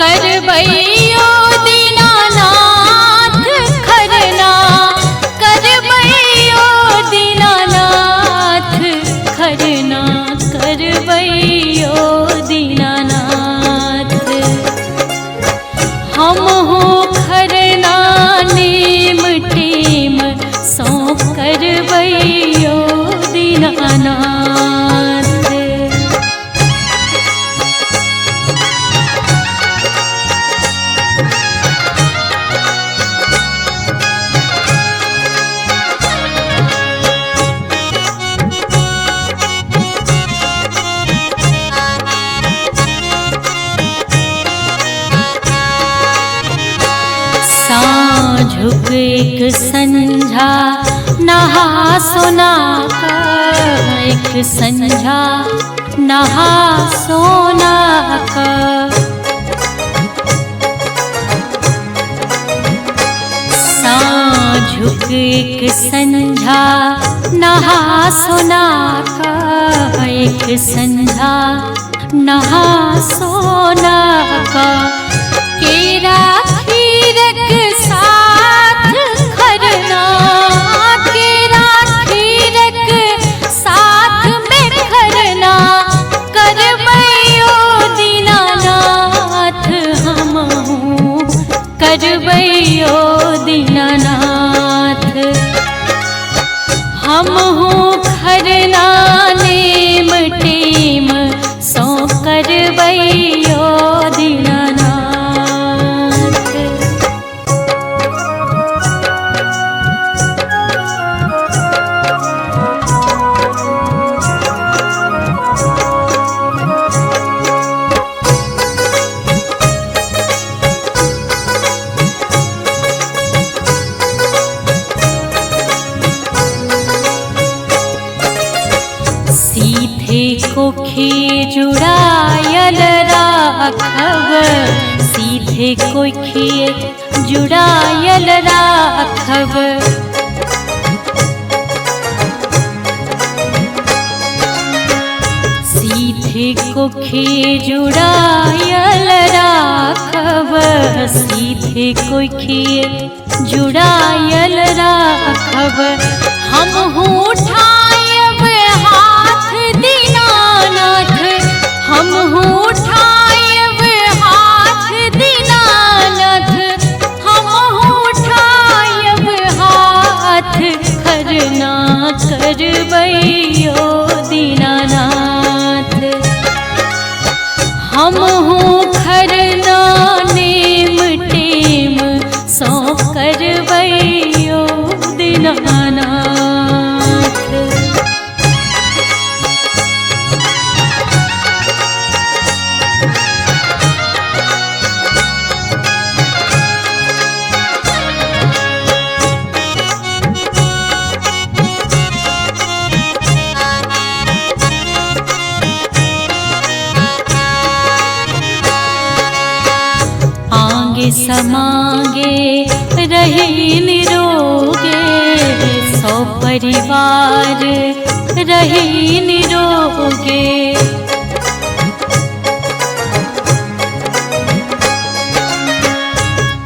करबैयो दीनानाथ खरना, करबैयो दीनानाथ खरना, करबैयो दीनानाथ। हमहु खरना नेम टेम सो करबैयो दीनानाथ। साँझुक एक संझा नहा सोना का, एक संझा नहा सोना का। साँझुक एक संझा नहा सोना का, एक संझा नहा सोना का। केरा खीरक साथ खरना, केरा खीरक साथ में खरना, करबैयो दीनानाथ हमहु करबैयो दीनानाथ। हमहु खरना नेम टेम सो करबैयो दीनानाथ। सीधे कोखी जुड़ायल राखब, सीधे कोखी जुड़ायल राखब। सीधे कोखी जुड़ायल राखब, सीधे कोखी जुड़ायल राखब। हमहु उठायब हाथ दीनानाथ, हमहु उठायब हाथ दीनानाथ, हमहु उठायब हाथ खरना, करबैयो दीनानाथ। हमहु खरना नेम टेम सो करबैयो दीनानाथ। आगे समागे रहे निरोगे, सौ परिवार रहे निरोगे।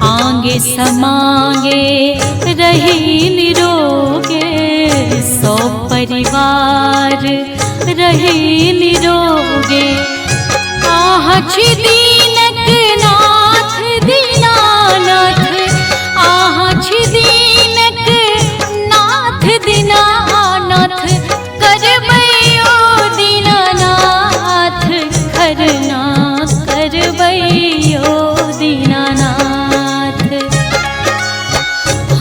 आगे समागे रहे निरोगे, सौ परिवार रहे निरोगे। आहच दीनक नाथ दीनानाथ, आहच दीनक नाथ दीनानाथ, करबैयो दीनानाथ खरना, करबैयो दीनानाथ।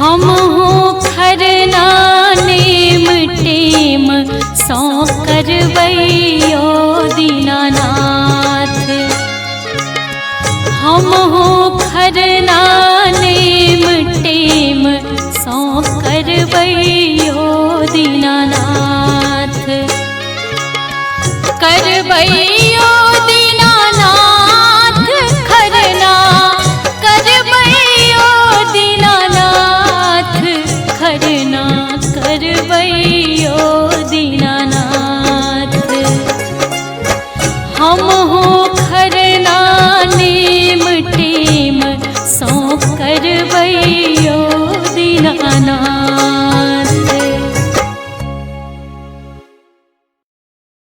हमहु खरना नेम टेम सो करबैयो दीनानाथ। हमहु खरना नेम टेम सो करबैयो दीनानाथ।